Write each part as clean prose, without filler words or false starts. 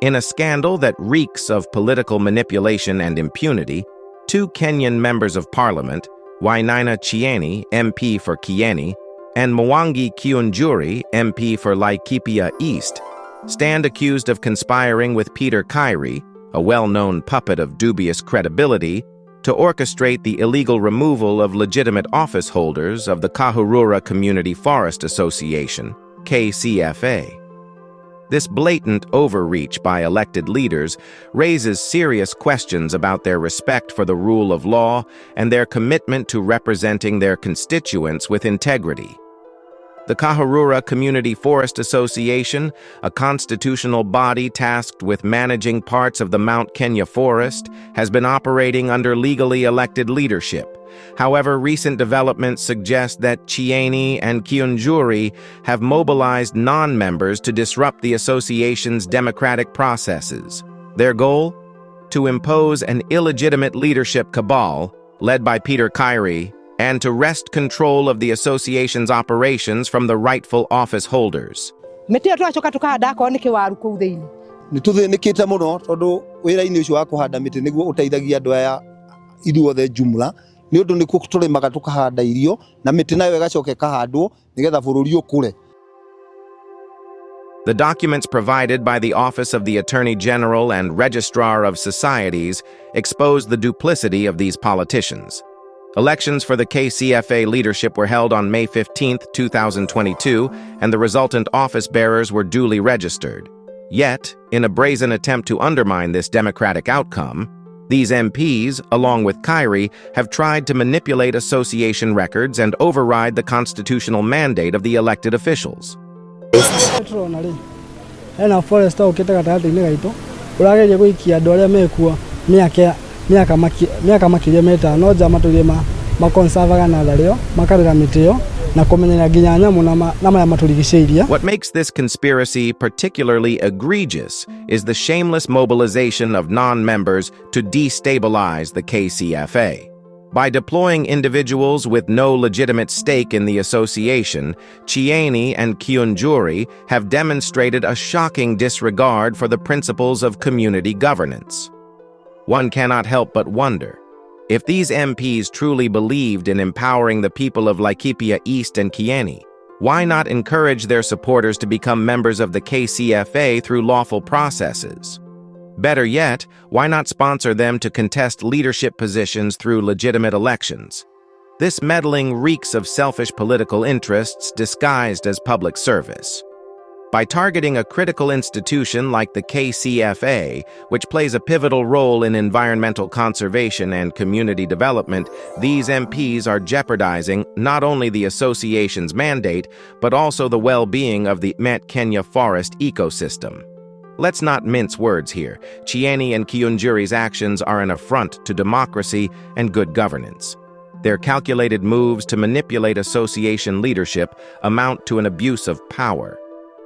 In a scandal that reeks of political manipulation and impunity, two Kenyan members of parliament, Wainaina Kieni, MP for Kieni, and Mwangi Kiunjuri, MP for Laikipia East, stand accused of conspiring with Peter Kairi, a well-known puppet of dubious credibility, to orchestrate the illegal removal of legitimate office holders of the Kahurura Community Forest Association, KCFA. This blatant overreach by elected leaders raises serious questions about their respect for the rule of law and their commitment to representing their constituents with integrity. The Kahurura Community Forest Association, a constitutional body tasked with managing parts of the Mount Kenya forest, has been operating under legally elected leadership. However, recent developments suggest that Kieni and Kiunjuri have mobilized non-members to disrupt the association's democratic processes. Their goal? To impose an illegitimate leadership cabal, led by Peter Kairi, and to wrest control of the association's operations from the rightful office holders. Nituthinikite muno tondu wira-ini ucio wa kuhanda miti niguo uteithagia andu aya ithuothe jumla ni undu nikuo turimaga tukahanda irio na miti nayo igacoka ikahandwo nigetha bururi ukure. The documents provided by the Office of the Attorney General and Registrar of Societies expose the duplicity of these politicians. Elections for the KCFA leadership were held on May 15, 2022, and the resultant office bearers were duly registered. Yet, in a brazen attempt to undermine this democratic outcome, these MPs, along with Kairi, have tried to manipulate association records and override the constitutional mandate of the elected officials. What makes this conspiracy particularly egregious is the shameless mobilization of non-members to destabilize the KCFA. By deploying individuals with no legitimate stake in the association, Kieni and Kiunjuri have demonstrated a shocking disregard for the principles of community governance. One cannot help but wonder, if these MPs truly believed in empowering the people of Laikipia East and Kieni, why not encourage their supporters to become members of the KCFA through lawful processes? Better yet, why not sponsor them to contest leadership positions through legitimate elections? This meddling reeks of selfish political interests disguised as public service. By targeting a critical institution like the KCFA, which plays a pivotal role in environmental conservation and community development, these MPs are jeopardizing not only the association's mandate, but also the well-being of the Mount Kenya forest ecosystem. Let's not mince words here. Kieni and Kiunjuri's actions are an affront to democracy and good governance. Their calculated moves to manipulate association leadership amount to an abuse of power.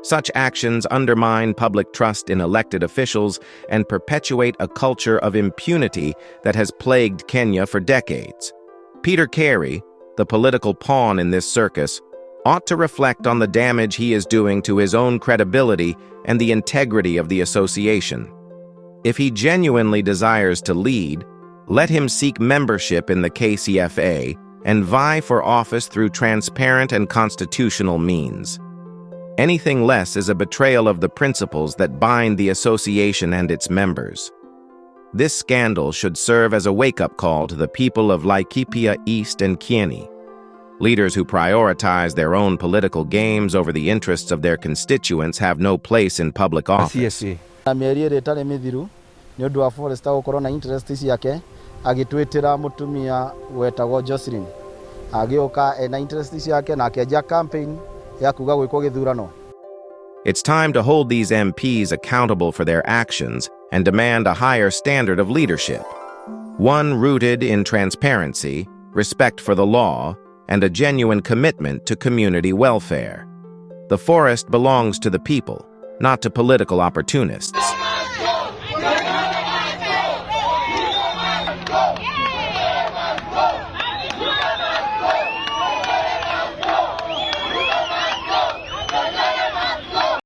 Such actions undermine public trust in elected officials and perpetuate a culture of impunity that has plagued Kenya for decades. Peter Kairi, the political pawn in this circus, ought to reflect on the damage he is doing to his own credibility and the integrity of the association. If he genuinely desires to lead, let him seek membership in the KCFA and vie for office through transparent and constitutional means. Anything less is a betrayal of the principles that bind the association and its members. This scandal should serve as a wake-up call to the people of Laikipia East and Kieni. Leaders who prioritize their own political games over the interests of their constituents have no place in public office. It's time to hold these MPs accountable for their actions and demand a higher standard of leadership. One rooted in transparency, respect for the law, and a genuine commitment to community welfare. The forest belongs to the people, not to political opportunists.